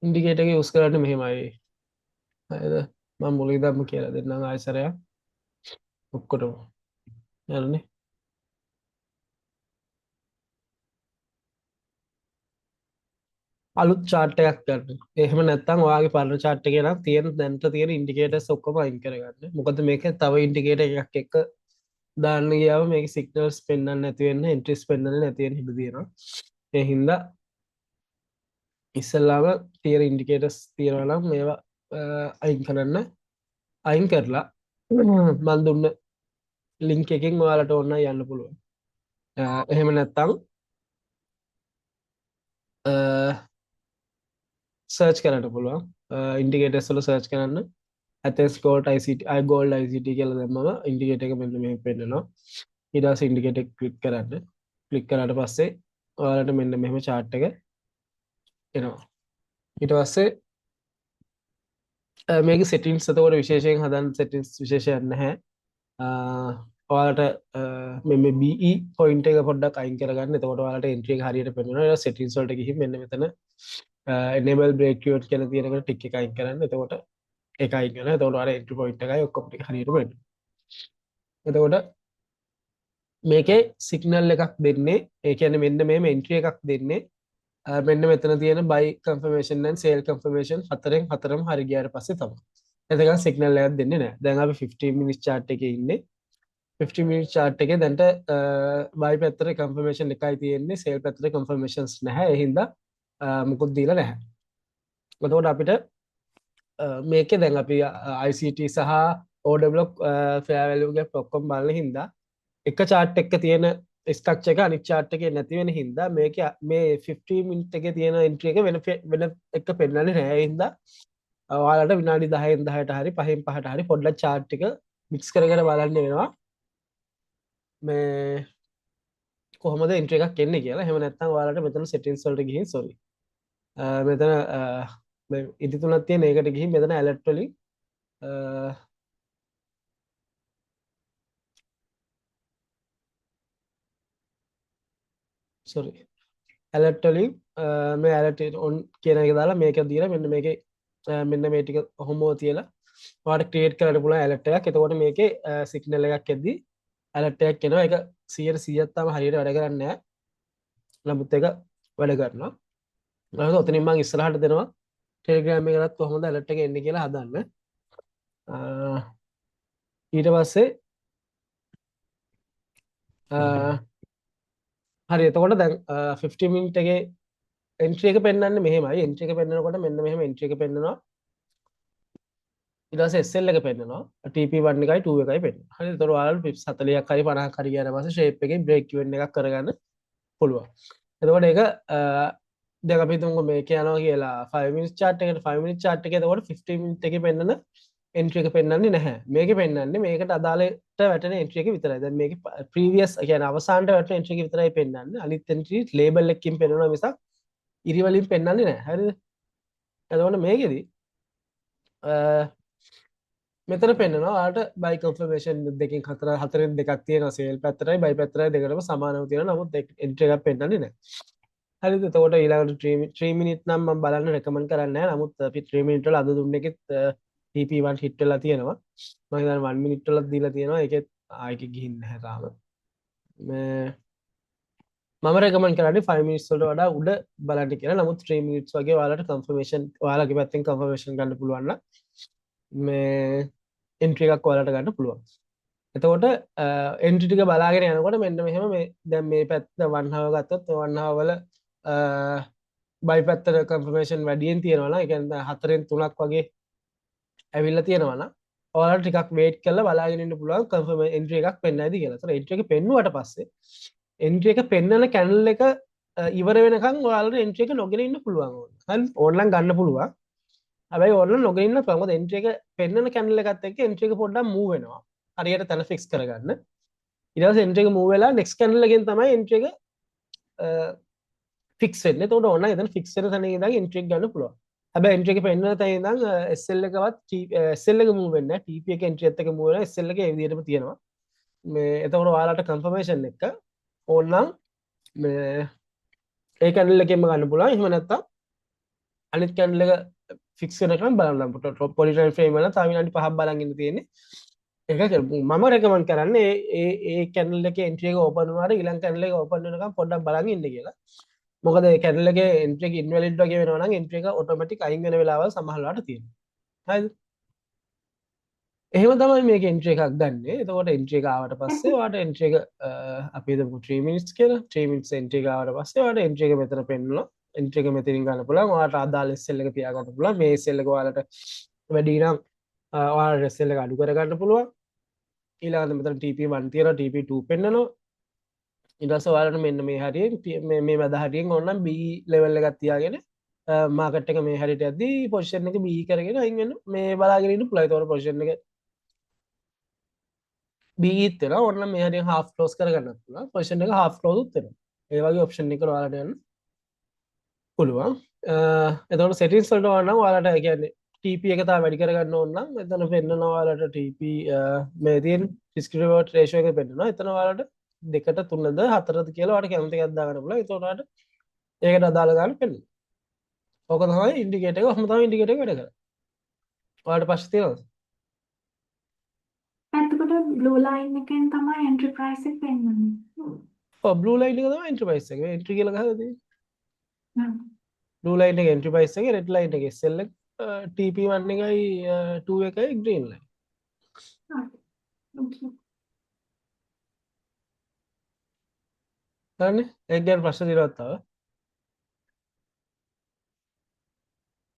Indicator එක use කරන්න මෙහෙමයි. හරිද? මම මුලින්දම කියලා දෙන්නම් ආයෙසරයක් ඔක්කොටම. හරිනේ. අලුත් chart එකක් ගන්න. එහෙම නැත්නම් ඔයාගේ පරණ chart එකේ නම් තියෙන දැනට තියෙන indicators ඔක්කොම අයින් කරගන්න. මොකද මේක තව indicator එකක් එක්ක දාන්න ගියාම මේක signals පෙන්වන්න නැති වෙන්න, entries පෙන්වන්න නැති වෙන්න ඉඩ තියෙනවා. ඒ හින්දා ඉස්සෙල්ලාම තියෙන indicators තියෙනවා නම් මේවා අයින් කරන්න. අයින් කරලා මම දුන්න link එකෙන් ඔයාලට ඕන නම් යන්න පුළුවන්. එහෙම නැත්නම් සර්ච් කරන්න පුළුවන්. ඉන්ඩිකේටර්ස් වල සර්ච් කරන්න. ඇතෙස් ගෝල්ඩ් ICT ගෝල්ඩ් ICT කියලා දැම්මම ඉන්ඩිකේටර් එක මෙන්න මෙහෙම පෙන්නනවා. ඊට පස්සේ ඉන්ඩිකේටර් එක ක්ලික් කරන්න. ක්ලික් කරාට පස්සේ ඔයාලට මෙන්න මෙහෙම chart එක එනවා. ඊට පස්සේ මේක settings එතකොට විශේෂයෙන් හදන්න settings විශේෂයක් නැහැ. ඔයාලට මෙන්න BE point එක පොඩ්ඩක් අයින් කරගන්න. එතකොට ඔයාලට entry එක හරියට පෙන්වනවා. ඊට settings වලට ගිහින් මෙන්න මෙතන enable breakout කියලා තියෙන එකට ටික එක අයින් කරන්න. එතකොට ඒක අයින් කරලා එතකොට ඔයාලා entry point එකයි ඔක්කොම ටික හරියට වෙනවා. එතකොට මේකේ සිග්නල් එකක් දෙන්නේ ඒ කියන්නේ මෙන්න මේම entry එකක් දෙන්නේ මෙන්න මෙතන තියෙන buy confirmation and sell confirmation හතරෙන් හතරම හරි ගියාට පස්සේ තමයි. එතකන් සිග්නල් එකක් දෙන්නේ නැහැ. දැන් අපි 15 minutes chart එකේ ඉන්නේ. 15 minutes chart එකේ දැන්ට buy පැත්තට confirmation එකයි තියෙන්නේ sell පැත්තට confirmations නැහැ. ඒ හින්දා මුකුත් දීලා නැහැ. එතකොට අපිට මේකේ දැන් අපි ICT සහ order block fair value gap ඔක්කොම බලන හින්දා එක chart එකක තියෙන structure එක අනිත් chart එකේ නැති වෙන හින්දා මේක මේ 15 minute එකේ තියෙන entry එක වෙන එක පෙන්නන්නේ නැහැ. ඒ හින්දා ඔයාලට විනාඩි 10න් 10ට හරි 5න් 5ට හරි පොඩ්ඩක් chart එක mix කර කර බලන්න වෙනවා. මේ කොහොමද entry එකක් එන්නේ කියලා. එහෙම නැත්නම් ඔයාලට මෙතන settings වලට ගිහින් sorry. මෙතන ඉදි තුනක් තියෙන ඒකට ගිහින් මෙතන alert වලින් sorry alert වලින් මේ alert on කියන එක දාලා මේක දීලා මෙන්න මේකේ මෙන්න මේ ටික කොහොමද තියලා ඔයාලට create කරන්න පුළුවන් alert එකක්. එතකොට මේකේ signal එකක් එද්දි alert එකක් එනවා. ඒක 100%ක් තාම හරියට වැඩ කරන්නේ නැහැ. නමුත් ඒක වැඩ කරනවා. ඊට ඔතනින් මම ඉස්සරහට දෙනවා Telegram එකකට කොහොමද alert එක එන්නේ කියලා හදන්න. ඊට පස්සේ හරි එතකොට දැන් 50 minute එකේ entry එක පෙන්වන්නේ මෙහෙමයි. entry එක පෙන්වනකොට මෙන්න මෙහෙම entry එක පෙන්වනවා. ඊට පස්සේ SL එක පෙන්වනවා. TP1 එකයි 2 එකයි පෙන්වනවා. හරි එතකොට ඔයාලට pips 40ක් හරි 50ක් හරි ගියාට පස්සේ shape එකේ break even එකක් කරගන්න පුළුවන්. එතකොට ඒක දැන් අපි හිතමුකෝ මේක යනවා කියලා 5 minutes chart එකට 5 minutes chart එකේ එතකොට 15 minute එකේ පෙන්වන entry එක පෙන්වන්නේ නැහැ. මේකේ පෙන්වන්නේ මේකට අදාළට වැටෙන entry එක විතරයි. දැන් මේකේ previous කියන්නේ අවසානට වැටෙන entry එක විතරයි පෙන්වන්නේ. අනිත් entry label එකකින් පෙන්වනවා මිසක් ඉරි වලින් පෙන්වන්නේ නැහැ. හරිද? එතකොට මේකෙදි මෙතන පෙන්වනවා ඔයාලට buy confirmation දෙකකින් හතරෙන් දෙකක් තියෙනවා. sell පැත්තටයි buy පැත්තටයි දෙකටම සමානව තියෙනවා. නමුත් entry එකක් පෙන්වන්නේ නැහැ. හරිද? එතකොට ඊළඟට 3 minute නම් මම බලන්න recommend කරන්නේ නැහැ. නමුත් අපි 3 minute වල අද දුන්න එකෙත් TP1 hit වෙලා තියෙනවා. මම හිතන්නේ 1 minute වලත් දීලා තියෙනවා. ඒකෙත් ආයෙක ගිහින් නැහැ තාම. මම recommend කරන්නේ 5 minutes වලට වඩා උඩ බලන්න කියලා. නමුත් 3 minutes වගේ ඔයාලට confirmation ඔයාලගේ පැත්තෙන් confirmation ගන්න පුළුවන් නම් මේ entry එකක් ඔයාලට ගන්න පුළුවන්. එතකොට entry ටික බලාගෙන යනකොට මෙන්න මෙහෙම මේ දැන් මේ පැත්ත 1 hour ගත්තොත් 1 hour වල buy පැත්තට confirmation වැඩියෙන් තියෙනවා නම් ඒ කියන්නේ 4න් 3ක් වගේ ඇවිල්ලා තියෙනවා නම් ඔයාලට ටිකක් wait කරලා බලාගෙන ඉන්න පුළුවන් confirm entry එකක් පෙන්නයිද කියලා. ඒතර entry එක පෙන්නුවට පස්සේ entry එක පෙන්නන channel එක ඉවර වෙනකන් ඔයාලට entry එක නොගෙන ඉන්න පුළුවන් ඕන. හරි ඕනනම් ගන්න පුළුවන්. හැබැයි ඕනනම් නොගෙන ඉන්න පුළුවන්. මොකද entry එක පෙන්නන channel එකත් එක්ක entry එක පොඩ්ඩක් move වෙනවා. හරියට තැන fix කරගන්න. ඊට පස්සේ entry එක move වෙලා next channel එකෙන් තමයි entry එක fix වෙන්නේ. එතකොට ඕන නම් එතන fix වෙන තැන ඉඳන් entry එක ගන්න පුළුවන්. හැබැයි entry එක පෙන්නන තැන ඉඳන් SL එකවත් SL එක move වෙන්නේ නැහැ. TP එක entry එකත් එක්ක move වෙනවා. SL එක ඒ විදිහටම තියෙනවා. මේ එතකොට ඔයාලට confirmation එක ඕනනම් මේ ඒ channel එකෙන්ම ගන්න පුළුවන්. එහෙම නැත්නම් අනිත් කැන්ඩල් එක ෆික්ස් වෙනකම් බලන්න පොඩි ටයිම් ෆ්‍රේම් එක තව විනාඩි 5ක් බලන් ඉන්න තියෙන්නේ ඒක මම රෙකමන්ඩ් කරන්නේ ඒ කැන්ඩල් එකේ එන්ට්‍රි එක ඕපන් වුණාට ඊළඟ කැන්ඩල් එක ඕපන් වෙනකම් පොඩ්ඩක් බලන් ඉන්න කියලා මොකද ඒ කැන්ඩල් එකේ එන්ට්‍රි එක ඉන්වැලිඩ් වගේ වෙනවා නම් එන්ට්‍රි එක ඔටෝමැටික් අයින් වෙන වෙලාවල් සමහර වෙලාවට තියෙනවා හරිද එහෙම තමයි මේක එන්ට්‍රි එකක් ගන්න. එතකොට එන්ට්‍රි එක ආවට පස්සේ ඔයාලට එන්ට්‍රි එක අපි හිතමු 3 minutes කියලා 3 minutes එන්ට්‍රි එක ආවට පස්සේ ඔයාලට එන්ට්‍රි එක මෙතන පෙන්නනවා. එන්ට්‍රි එක මෙතනින් ගන්න පුළුවන්. ඔයාලට අදාළ SL එක තියාගන්න පුළුවන්. මේ SL එක ඔයාලට වැඩි නම් ඔයාලට SL එක අඩු කරගන්න පුළුවන්. ඊළඟට මෙතන TP1 තියෙනවා TP2 පෙන්නනවා. ඊට පස්සේ ඔයාලට මෙන්න මේ හරියෙන් මේ මැද හරියෙන් ඕනනම් B level එකක් තියාගෙන මාකට් එක මේ හරියට යද්දී පොසිෂන් එක B කරගෙන අයින් වෙන මේ බලාගෙන ඉන්න පුළුවන්. ඒතකොට පොසිෂන් එක බීත් වෙනවා ඔන්න මේ හරිය half close කරගන්නත් පුළුවන් පොසිෂන් එක half close උත් වෙනවා ඒ වගේ ඔප්ෂන් එක ඔයාලට යන්න පුළුවන් එතකොට settings වලට ඕන නම් ඔයාලට ඒ කියන්නේ TP එක තව වැඩි කරගන්න ඕන නම් එතන පෙන්නනවා ඔයාලට TP මේ තියෙන discrete ratio එක පෙන්නනවා එතන ඔයාලට 2ට 3ද 4ද කියලා ඔයාලට කැමති එකක් දාගන්න පුළුවන් ඒතකොට ඔයාලට ඒකට අදාළ ගන්න පෙන්නනවා ඕක තමයි ඉන්ඩිකේටර් එක ඔහොම තමයි ඉන්ඩිකේටර් එක වැඩ කරන්නේ ඔයාලට ප්‍රශ්න තියෙනවද එතකොට blue line එකෙන් තමයි entry price එක පෙන්වන්නේ. ඔව් blue line එක තමයි entry price එක මේ entry කියලා ගහලා තියෙන්නේ හ්ම්. blue line එක entry price එක red line එක SL එක TP1 එකයි 2 එකයි green line හරි. Okay. හරිනේ ඒක ගැන ප්‍රශ්න තියෙනවද තව